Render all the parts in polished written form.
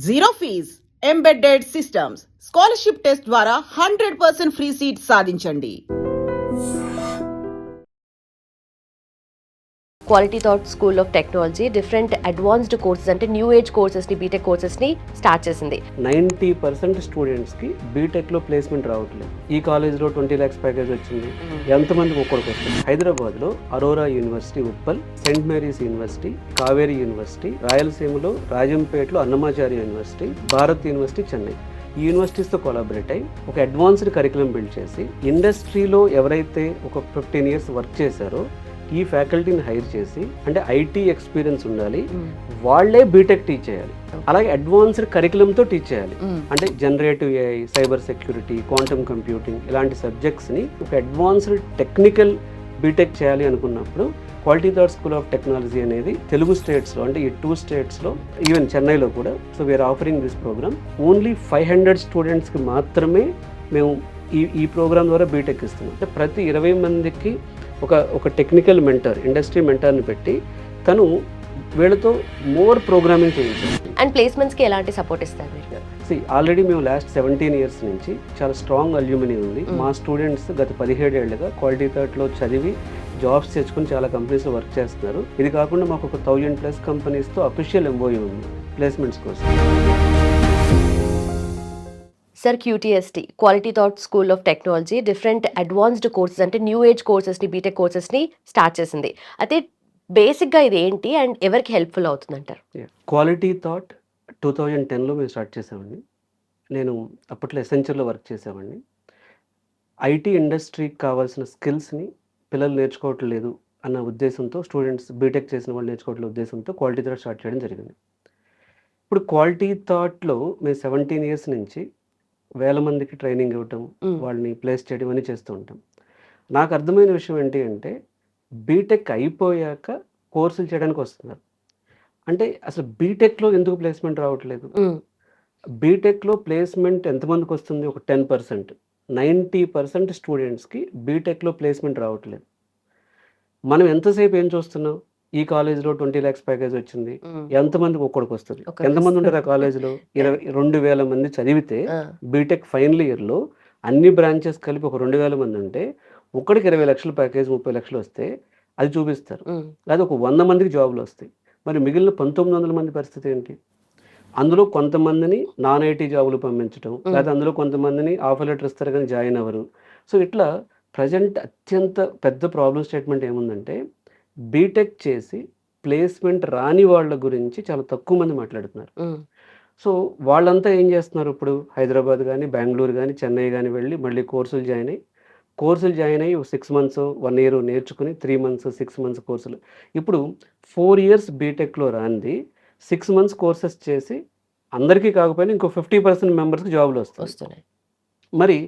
Zero fees embedded systems scholarship test ద్వారా 100% free seat సాధించండి. Quality thought school of technology different advanced courses అంటే new age కోర్సెస్ని BTech కోర్సెస్ని start చేసింది. 90% స్టూడెంట్స్కి బీటెక్లో ప్లేస్మెంట్ రావట్లేదు. ఈ కాలేజ్లో 20 lakhs ప్యాకేజ్ వచ్చింది. ఎంతమందికి ఒక్కడికి వస్తుంది? హైదరాబాద్లో Aurora university Uppal, Saint Mary's university, Kaveri university, రాయలసీమలో రాజంపేటలో అన్నమాచార్య యూనివర్సిటీ, భారత్ యూనివర్సిటీ చెన్నై. ఈ యూనివర్సిటీస్తో కొలాబరేట్ అయ్యి ఒక అడ్వాన్స్డ్ కరికులం బిల్డ్ చేసి ఇండస్ట్రీలో ఎవరైతే ఒక 15 years వర్క్ చేశారో ఈ ఫ్యాకల్టీని హైర్ చేసి, అంటే ఐటీ ఎక్స్పీరియన్స్ ఉండాలి, వాళ్ళే బీటెక్ టీచ్ చేయాలి. అలాగే అడ్వాన్స్డ్ కరికులంతో టీచ్ చేయాలి. అంటే generative AI, cyber security, quantum computing ఇలాంటి సబ్జెక్ట్స్ని ఒక అడ్వాన్స్డ్ టెక్నికల్ బీటెక్ చేయాలి అనుకున్నప్పుడు quality thought school of technology అనేది తెలుగు స్టేట్స్లో, అంటే ఈ 2 states ఈవెన్ చెన్నైలో కూడా, so we are offering this program. Only 500 స్టూడెంట్స్కి మాత్రమే మేము ఈ ప్రోగ్రామ్ ద్వారా బీటెక్ ఇస్తున్నాం. అంటే ప్రతి 20 మందికి ఒక టెక్నికల్ మెంటర్, ఇండస్ట్రీ మెంటర్ని పెట్టి తను వీళ్ళతో మోర్ ప్రోగ్రామింగ్ చేయించాలి. అండ్ ప్లేస్మెంట్స్కి ఎలాంటి సపోర్ట్ ఇస్తారు మీరు? ఆల్రెడీ మేము లాస్ట్ 17 years నుంచి చాలా స్ట్రాంగ్ అల్యూమినీ ఉంది. మా స్టూడెంట్స్ గత 17 ఏళ్ళుగా క్వాలిటీ థాట్లో చదివి జాబ్స్ తెచ్చుకొని చాలా కంపెనీస్లో వర్క్ చేస్తున్నారు. ఇది కాకుండా మాకు ఒక 1000+ కంపెనీస్తో అఫీషియల్ ఎంఓయూ ఉంది ప్లేస్మెంట్స్ కోసం. Sir, QTST quality thought school of technology different advanced courses అంటే న్యూ ఏజ్ కోర్సెస్ని బీటెక్ కోర్సెస్ని స్టార్ట్ చేసింది. అయితే బేసిక్గా ఇది ఏంటి అండ్ ఎవరికి హెల్ప్ఫుల్ అవుతుందంటారు? క్వాలిటీ థాట్ 2010లో మేము స్టార్ట్ చేసామండి. నేను అప్పట్లో ఎసెంచర్లో వర్క్ చేసామండి. ఐటీ ఇండస్ట్రీకి కావాల్సిన స్కిల్స్ని పిల్లలు నేర్చుకోవట్లేదు అన్న ఉద్దేశంతో, స్టూడెంట్స్ బీటెక్ చేసిన వాళ్ళు నేర్చుకోవట్లేదు ఉద్దేశంతో క్వాలిటీ థాట్ స్టార్ట్ చేయడం జరిగింది. ఇప్పుడు క్వాలిటీ థాట్లో మేము 17 years నుంచి వేల మందికి ట్రైనింగ్ ఇవ్వటం, వాళ్ళని ప్లేస్ చేయడం అని చేస్తూ ఉంటాం. నాకు అర్థమైన విషయం ఏంటి అంటే, బీటెక్ అయిపోయాక కోర్సులు చేయడానికి వస్తున్నారు. అంటే అసలు బీటెక్లో ఎందుకు ప్లేస్మెంట్ రావట్లేదు? బీటెక్లో ప్లేస్మెంట్ ఎంతమందికి వస్తుంది? ఒక 10%. 90% స్టూడెంట్స్కి బీటెక్లో ప్లేస్మెంట్ రావట్లేదు. మనం ఎంతసేపు ఏం చూస్తున్నాం? ఈ కాలేజ్లో 20 lakhs ప్యాకేజ్ వచ్చింది. ఎంతమందికి ఒక్కడికి వస్తుంది? ఎంతమంది ఉంటారు ఆ కాలేజ్లో? 2,000 మంది చదివితే బీటెక్ ఫైనల్ ఇయర్లో అన్ని బ్రాంచెస్ కలిపి ఒక 2,000 మంది ఉంటే ఒక్కడికి 20 lakhs ప్యాకేజ్, 30 lakhs వస్తే అది చూపిస్తారు. లేదా ఒక 100 మందికి జాబులు వస్తాయి. మరి మిగిలిన 1,900 మంది పరిస్థితి ఏంటి? అందులో కొంతమందిని నాన్ ఐటీ జాబులు పంపించడం, లేదా అందులో కొంతమందిని ఆఫర్ లెటర్ ఇస్తారు కానీ జాయిన్ అవ్వరు. సో ఇట్లా ప్రజెంట్ అత్యంత పెద్ద ప్రాబ్లం స్టేట్మెంట్ ఏముందంటే, బీటెక్ చేసి ప్లేస్మెంట్ రాని వాళ్ళ గురించి చాలా తక్కువ మంది మాట్లాడుతున్నారు. సో వాళ్ళంతా ఏం చేస్తున్నారు? ఇప్పుడు హైదరాబాద్ కానీ, బెంగళూరు కానీ, చెన్నై కానీ వెళ్ళి మళ్ళీ కోర్సులు జాయిన్ అయ్యి 6 months, 1 year నేర్చుకుని 3 months, 6 months కోర్సులు. ఇప్పుడు 4 years బీటెక్లో రాంది 6 months కోర్సెస్ చేసి అందరికీ కాకపోయినా ఇంకో 50% మెంబర్స్కి జాబులు వస్తున్నాయి. మరి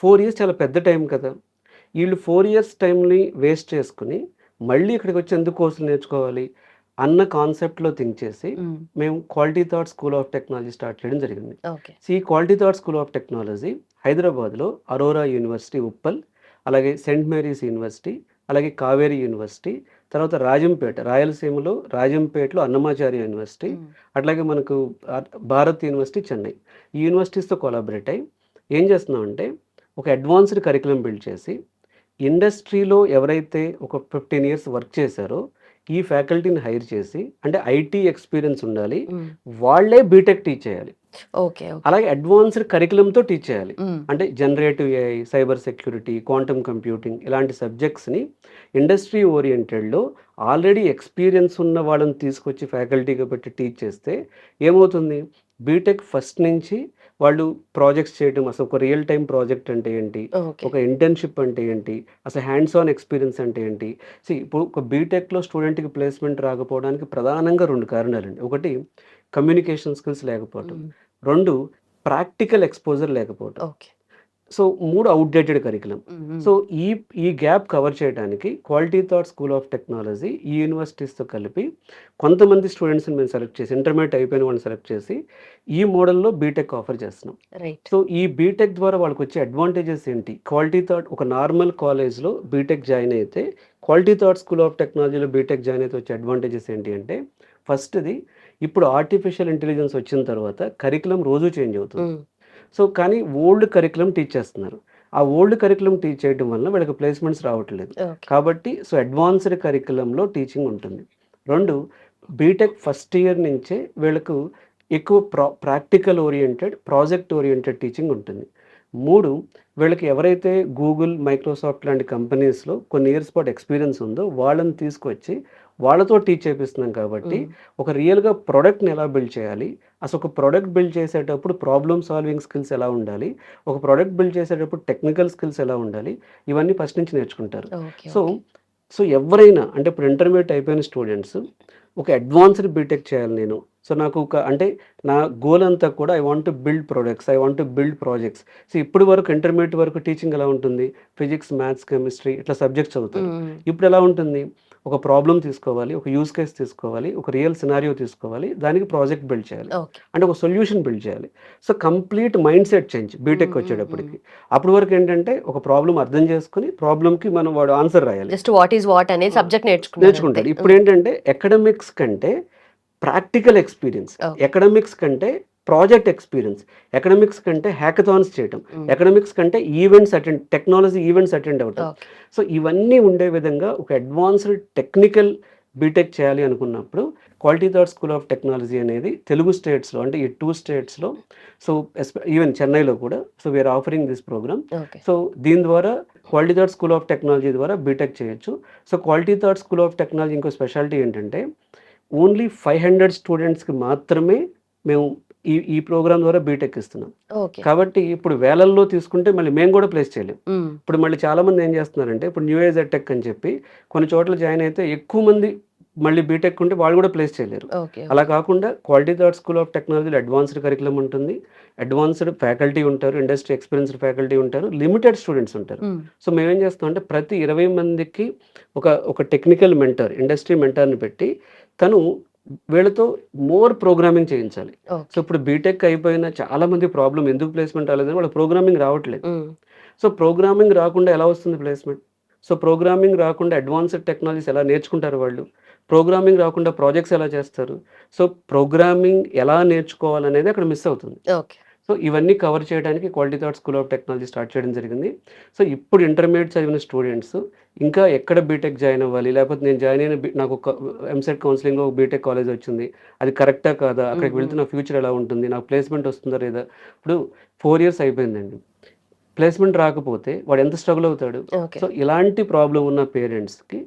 4 years చాలా పెద్ద టైం కదా. వీళ్ళు 4 years టైంని వేస్ట్ చేసుకుని మళ్ళీ ఇక్కడికి వచ్చి ఎందుకు కోర్సులు నేర్చుకోవాలి అన్న కాన్సెప్ట్లో థింక్ చేసి మేము quality thought school of technology start చేయడం జరిగింది. ఈ quality thought school of technology హైదరాబాద్లో అరోరా యూనివర్సిటీ ఉప్పల్, అలాగే సెయింట్ మేరీస్ యూనివర్సిటీ, అలాగే కావేరీ యూనివర్సిటీ, తర్వాత రాయలసీమలో రాజంపేటలో అన్నమాచార్య యూనివర్సిటీ, అట్లాగే మనకు భారత్ యూనివర్సిటీ చెన్నై. ఈ యూనివర్సిటీస్తో కొలాబరేట్ అయ్యి ఏం చేస్తున్నామంటే ఒక అడ్వాన్స్డ్ కరికులం బిల్డ్ చేసి ఇండస్ట్రీలో ఎవరైతే ఒక 15 years వర్క్ చేశారో ఈ ఫ్యాకల్టీని హైర్ చేసి, అంటే ఐటీ ఎక్స్పీరియన్స్ ఉండాలి, వాళ్ళే బీటెక్ టీచ్ చేయాలి. అలాగే అడ్వాన్స్డ్ కరికులంతో టీచ్ చేయాలి. అంటే generative AI, cyber security, quantum computing ఇలాంటి సబ్జెక్ట్స్ని ఇండస్ట్రీ ఓరియంటెడ్లో ఆల్రెడీ ఎక్స్పీరియన్స్ ఉన్న వాళ్ళని తీసుకొచ్చి ఫ్యాకల్టీగా పెట్టి టీచ్ చేస్తే ఏమవుతుంది? బీటెక్ ఫస్ట్ నుంచి వాళ్ళు ప్రాజెక్ట్స్ చేయడం, అసలు ఒక రియల్ టైం ప్రాజెక్ట్ అంటే ఏంటి, ఒక ఇంటర్న్షిప్ అంటే ఏంటి, అసలు హ్యాండ్స్ ఆన్ ఎక్స్పీరియన్స్ అంటే ఏంటి. ఇప్పుడు ఒక బీటెక్లో స్టూడెంట్కి ప్లేస్మెంట్ రాకపోవడానికి ప్రధానంగా 2 కారణాలండి. ఒకటి కమ్యూనికేషన్ స్కిల్స్ లేకపోవటం, 2 ప్రాక్టికల్ ఎక్స్పోజర్ లేకపోవటం. So 3 outdated curriculum. సో ఈ గ్యాప్ కవర్ చేయడానికి quality thought school of technology ఈ యూనివర్సిటీస్తో కలిపి కొంతమంది స్టూడెంట్స్ని మేము సెలెక్ట్ చేసి, ఇంటర్మీడియట్ అయిపోయిన వాళ్ళని సెలెక్ట్ చేసి ఈ మోడల్లో బీటెక్ ఆఫర్ చేస్తున్నాం. సో ఈ బీటెక్ ద్వారా వాళ్ళకి వచ్చే అడ్వాంటేజెస్ ఏంటి? క్వాలిటీ థాట్ ఒక నార్మల్ కాలేజ్లో బీటెక్ జాయిన్ అయితే, క్వాలిటీ థాట్ స్కూల్ ఆఫ్ టెక్నాలజీలో బీటెక్ జాయిన్ అయితే వచ్చే అడ్వాంటేజెస్ ఏంటి అంటే, ఫస్ట్ది ఇప్పుడు ఆర్టిఫిషియల్ ఇంటెలిజెన్స్ వచ్చిన తర్వాత కరికులం రోజు చేంజ్ అవుతుంది. ఉమ్, సో కానీ ఓల్డ్ కరికులం టీచ్ చేస్తున్నారు. ఆ ఓల్డ్ కరికులం టీచ్ చేయడం వల్ల వీళ్ళకి ప్లేస్మెంట్స్ రావట్లేదు. ఓకే. కాబట్టి సో అడ్వాన్స్డ్ కరికులంలో టీచింగ్ ఉంటుంది. 2 బీటెక్ ఫస్ట్ ఇయర్ నుంచే వీళ్ళకు ఎక్కువ practical oriented, project oriented teaching ఉంటుంది. 3 వీళ్ళకి ఎవరైతే గూగుల్, మైక్రోసాఫ్ట్ లాంటి కంపెనీస్‌లో కొన్ని ఇయర్స్ పాటు ఎక్స్‌పీరియన్స్ ఉందో వాళ్ళని తీసుకొచ్చి వాళ్ళతో టీచ్ చేపిస్తున్నాం కాబట్టి ఉమ్, ఒక రియల్‌గా ప్రొడక్ట్‌ని ఎలా బిల్డ్ చేయాలి, అసలు ఒక ప్రొడక్ట్ బిల్డ్ చేసేటప్పుడు ప్రాబ్లమ్ సాల్వింగ్ స్కిల్స్ ఎలా ఉండాలి, ఒక ప్రొడక్ట్ బిల్డ్ చేసేటప్పుడు టెక్నికల్ స్కిల్స్ ఎలా ఉండాలి, ఇవన్నీ ఫస్ట్ నుంచి నేర్చుకుంటారు. ఓకే. So, okay. సో ఎవరైనా అంటే ఇప్పుడు ఇంటర్మీడియేట్ అయిపోయిన స్టూడెంట్స్ ఒక అడ్వాన్స్డ్ బీటెక్ చేయాలి నేను. సో నాకు ఒక అంటే నా గోల్ అంతా కూడా I want to build products, I want to build projects. So ఇప్పటి వరకు ఇంటర్మీడియేట్ వరకు టీచింగ్ ఎలా ఉంటుంది? ఫిజిక్స్, మ్యాథ్స్, కెమిస్ట్రీ ఇట్లా సబ్జెక్ట్స్ చదువుతారు. ఉమ్, ఇప్పుడు ఎలా ఉంటుంది? ఒక ప్రాబ్లమ్ తీసుకోవాలి, ఒక యూజ్ కేస్ తీసుకోవాలి, ఒక రియల్ సినారియో తీసుకోవాలి, దానికి ప్రాజెక్ట్ బిల్డ్ చేయాలి. ఓకే. అంటే ఒక సొల్యూషన్ బిల్డ్ చేయాలి. So complete mind set change BTech um, um, వచ్చేటప్పటికి. అప్పటి వరకు ఏంటంటే ఒక ప్రాబ్లమ్ అర్థం చేసుకొని ప్రాబ్లమ్‌కి మనం వాడు ఆన్సర్ రాయాలి. జస్ట్ వాట్ ఈస్ వాట్ అనే సబ్జెక్ట్ నేర్చుకున్నారు అంతే. నేర్చుకుంటాడు. ఇప్పుడు ఏంటంటే అకాడమిక్స్ కంటే ప్రాక్టికల్ ఎక్స్‌పీరియన్స్, ఓకే. అకాడమిక్స్ కంటే ప్రాజెక్ట్ ఎక్స్‌పీరియన్స్, అకాడమిక్స్ కంటే హ్యాకథాన్స్ చేయటం, ఉమ్, అకాడమిక్స్ కంటే events attend, technology events attend అవ్వటం. ఓకే. సో ఇవన్నీ ఉండే విధంగా ఒక అడ్వాన్స్డ్ టెక్నికల్ బీటెక్ చేయాలి అనుకున్నప్పుడు quality thought school of technology అనేది తెలుగు స్టేట్స్‌లో అంటే ఈ 2 స్టేట్స్‌లో సో ఈవెన్ చెన్నైలో కూడా so we are offering this program. Okay. So దీని ద్వారా quality thought school of technology ద్వారా బీటెక్ చేయొచ్చు. So quality thought school of technology ఇంకో స్పెషాలిటీ ఏంటంటే ఓన్లీ 500 స్టూడెంట్స్‌కి మాత్రమే మేము ఈ ఈ ప్రోగ్రామ్ ద్వారా బీటెక్ ఇస్తున్నాం. ఓకే. కాబట్టి ఇప్పుడు వేలల్లో తీసుకుంటే మళ్ళీ మేము కూడా ప్లేస్ చేయలేం. ఉమ్, ఇప్పుడు మళ్ళీ చాలామంది ఏం చేస్తున్నారంటే ఇప్పుడు న్యూ ఏజ్ టెక్ అని చెప్పి కొన్ని చోట్ల జాయిన్ అయితే ఎక్కువ మంది మళ్ళీ బీటెక్ ఉంటే వాళ్ళు కూడా ప్లేస్ చేయలేరు. ఓకే. అలా కాకుండా క్వాలిటీ థాట్ స్కూల్ ఆఫ్ టెక్నాలజీలో అడ్వాన్స్డ్ కరికులం ఉంటుంది, అడ్వాన్స్డ్ ఫ్యాకల్టీ ఉంటారు, ఇండస్ట్రీ ఎక్స్పీరియన్స్డ్ ఫ్యాకల్టీ ఉంటారు, లిమిటెడ్ స్టూడెంట్స్ ఉంటారు. ఉమ్, సో మేమేం చేస్తామంటే ప్రతి 20 మందికి ఒక టెక్నికల్ మెంటర్, ఇండస్ట్రీ మెంటర్ని పెట్టి తను వీళ్ళతో మోర్ ప్రోగ్రామింగ్ చేయించాలి. So okay. ఇప్పుడు బీటెక్ అయిపోయిన చాలామంది ప్రాబ్లం ఎందుకు ప్లేస్మెంట్ రాలేదని వాళ్ళ ప్రోగ్రామింగ్ రావట్లేదు. ఉమ్, సో ప్రోగ్రామింగ్ రాకుండా ఎలా వస్తుంది ప్లేస్మెంట్? సో ప్రోగ్రామింగ్ రాకుండా అడ్వాన్స్డ్ టెక్నాలజీస్ ఎలా నేర్చుకుంటారు వాళ్ళు? ప్రోగ్రామింగ్ రాకుండా ప్రాజెక్ట్స్ ఎలా చేస్తారు? సో ప్రోగ్రామింగ్ ఎలా నేర్చుకోవాలనేది అక్కడ మిస్ అవుతుంది. ఓకే. సో ఇవన్నీ కవర్ చేయడానికి quality thought school of technology start చేయడం జరిగింది. సో ఇప్పుడు ఇంటర్మీడియట్ చదివిన స్టూడెంట్స్ ఇంకా ఎక్కడ బీటెక్ జాయిన్ అవ్వాలి, లేకపోతే నేను జాయిన్ అయిన నాకు ఒక ఎంసెట్ కౌన్సిలింగ్లో ఒక బీటెక్ కాలేజ్ వచ్చింది, అది కరెక్టా కాదా, అక్కడికి వెళ్తే నా ఫ్యూచర్ ఎలా ఉంటుంది, నాకు ప్లేస్మెంట్ వస్తుందా లేదా? ఇప్పుడు 4 ఇయర్స్ అయిపోయిందండి, ప్లేస్మెంట్ రాకపోతే వాడు ఎంత స్ట్రగుల్ అవుతాడు? ఓకే. సో ఇలాంటి ప్రాబ్లం ఉన్న పేరెంట్స్కి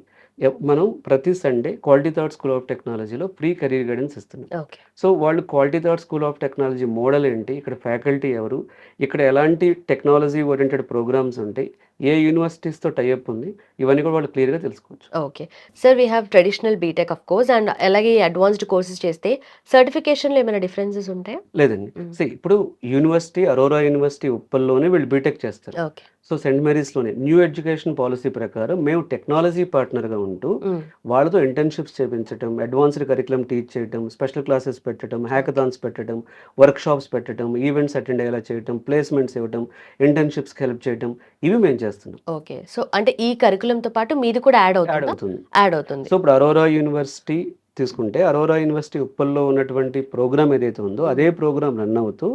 మనం ప్రతి Sunday quality thought school of టెక్నాలజీలో ఫ్రీ కెరీర్ గైడెన్స్ ఇస్తున్నాం. ఓకే. సో వాళ్ళు quality thought school of technology model ఏంటి, ఇక్కడ ఫ్యాకల్టీ ఎవరు, ఇక్కడ ఎలాంటి టెక్నాలజీ ఓరియంటెడ్ ప్రోగ్రామ్స్ ఉంటాయి, ఏ యూనివర్సిటీస్తో టైఅప్ ఉంది, ఇవన్నీ కూడా వాళ్ళు క్లియర్గా తెలుసుకోవచ్చు. Okay. Sir we have traditional BTech of course and అలాగే అడ్వాన్స్డ్ కోర్సెస్ చేస్తే సర్టిఫికేషన్లో ఏమైనా డిఫరెన్సెస్ ఉంటాయా? లేదండి. సో ఇప్పుడు యూనివర్సిటీ, అరోరా యూనివర్సిటీ ఉప్పల్లోనే వీళ్ళు బీటెక్ చేస్తారు. ఓకే. సో సెయింట్ మేరీస్లోనే న్యూ ఎడ్యుకేషన్ పాలసీ ప్రకారం మేము టెక్నాలజీ పార్ట్నర్గా ఉంటూ ఉమ్, వాళ్ళతో ఇంటర్న్షిప్స్ చేయించడం, అడ్వాన్స్డ్ కరికులం టీచ్ చేయడం, స్పెషల్ క్లాసెస్ పెట్టడం, హ్యాకథాన్స్ పెట్టడం, వర్క్షాప్స్ పెట్టడం, ఈవెంట్స్ అటెండ్ అయ్యేలా చేయడం, ప్లేస్మెంట్స్ ఇవ్వడం, ఇంటర్న్షిప్స్కి హెల్ప్ చేయడం, ఇవి మేము చేస్తున్నాం. ఓకే. సో అంటే ఈ కరికులంతో పాటు మీది కూడా యాడ్ యాడ్ అవుతుందా? అవుతుంది. యాడ్ అవుతుంది. సో ఇప్పుడు అరోరా యూనివర్సిటీ తీసుకుంటే అరోరా యూనివర్సిటీ ఉప్పల్లో ఉన్నటువంటి ప్రోగ్రామ్ ఏదైతే ఉందో అదే ప్రోగ్రామ్ రన్ అవుతూ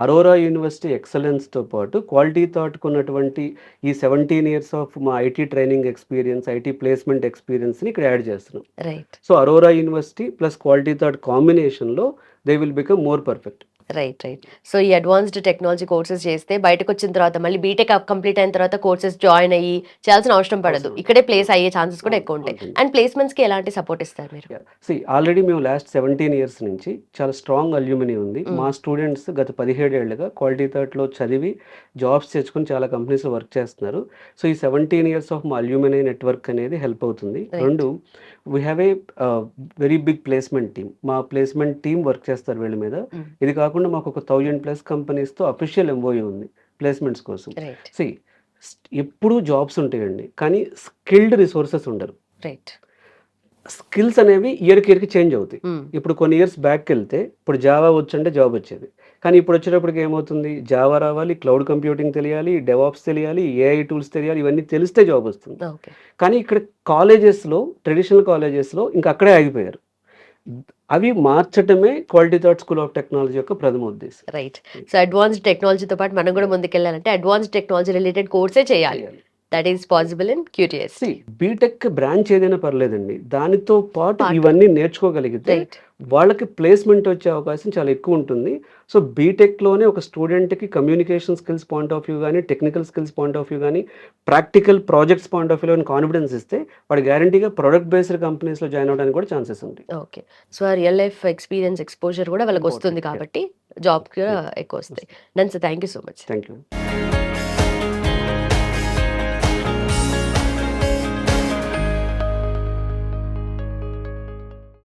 అరోరా యూనివర్సిటీ ఎక్సలెన్స్తో పాటు క్వాలిటీ థాట్కు ఉన్నటువంటి ఈ 17 ఇయర్స్ ఆఫ్ మా IT training experience, IT placement ఎక్స్పీరియన్స్ని ఇక్కడ యాడ్ చేస్తున్నాం. Right. So Aurora university plus quality thought కాంబినేషన్లో they will become more perfect. Right. Right. So ఈ అడ్వాన్స్డ్ టెక్నాలజీ కోర్సెస్ చేస్తే బయటకు వచ్చిన తర్వాత మళ్ళీ బీటెక్ కంప్లీట్ అయిన తర్వాత కోర్సెస్ జాయిన్ అయ్యి చేయాల్సిన అవసరం పడదు, ఇక్కడే ప్లేస్ అయ్యే ఛాన్సెస్ కూడా ఎక్కువ ఉంటాయి. ఉంటుంది. అండ్ ప్లేస్మెంట్స్కి ఎలాంటి సపోర్ట్ ఇస్తారు మీరు? ఆల్రెడీ మేము లాస్ట్ 17 ఇయర్స్ నుంచి చాలా స్ట్రాంగ్ అల్యూమిని ఉంది. మా స్టూడెంట్స్ గత 17 ఏళ్ళుగా క్వాలిటీ థాట్లో చదివి జాబ్స్ తెచ్చుకొని చాలా కంపెనీస్లో వర్క్ చేస్తున్నారు. సో ఈ 17 ఇయర్స్ ఆఫ్ మా అల్యూమిని నెట్వర్క్ అనేది హెల్ప్ అవుతుంది. Right. 2 we have a very big placement team. మా ప్లేస్మెంట్ టీమ్ వర్క్ చేస్తారు వీళ్ళ మీద. ఇది కాకుండా మాకు ఒక 1000+ కంపెనీస్తో అఫీషియల్ ఎంఓయూ ఉంది ప్లేస్మెంట్స్ కోసం. రైట్. సి ఎప్పుడు జాబ్స్ ఉంటాయండి, కానీ స్కిల్డ్ రిసోర్సెస్ ఉండరు. రైట్. స్కిల్స్ అనేవి ఇయర్కి చేంజ్ అవుతాయి. ఇప్పుడు కొన్ని ఇయర్స్ బ్యాక్ వెళ్తే ఇప్పుడు జావా వచ్చంటే జాబ్ వచ్చేది, కానీ ఇప్పుడు వచ్చేటప్పటికి ఏమవుతుంది, జావా రావాలి, క్లౌడ్ కంప్యూటింగ్ తెలియాలి, డెవాప్స్ తెలియాలి, ఏఐ టూల్స్ తెలియాలి, ఇవన్నీ తెలిస్తే జాబ్ వస్తుంది. ఓకే. కానీ ఇక్కడ కాలేజెస్లో, ట్రెడిషనల్ కాలేజెస్లో ఇంకా అక్కడే ఆగిపోయారు. అవి మార్చటమే quality thought school of technology యొక్క ప్రథమ ఉద్దేశం. రైట్. సో అడ్వాన్స్డ్ టెక్నాలజీతో పాటు మనం కూడా ముందుకెళ్ళాలంటే అడ్వాన్స్డ్ టెక్నాలజీ రిలేటెడ్ కోర్సే చేయాలి. That is possible in QTST. BTech branch ఏదైనా పర్లేదండి, దానితో పాటు పాటు. ఇవన్నీ నేర్చుకోగలిగితే రైట్. వాళ్ళకి ప్లేస్మెంట్ వచ్చే అవకాశం చాలా ఎక్కువ ఉంటుంది. సో బీటెక్లోనే ఒక స్టూడెంట్కి communication skills point of view కానీ, technical skills point of view కానీ, practical projects point of view కానీ కాన్ఫిడెన్స్ ఇస్తే వాడు గ్యారంటీగా ప్రొడక్ట్ బేస్డ్ కంపెనీస్లో జాయిన్ అవ్వడానికి కూడా ఛాన్సెస్ ఉంటాయి. ఓకే. సో ఆ రియల్ లైఫ్ ఎక్స్పీరియన్స్ ఎక్స్పోజర్ కూడా వాళ్ళకి వస్తుంది Important, yeah. కాబట్టి జాబ్ కూడా ఎక్కువ వస్తాయి. Done sir, thank you so much. Thank you.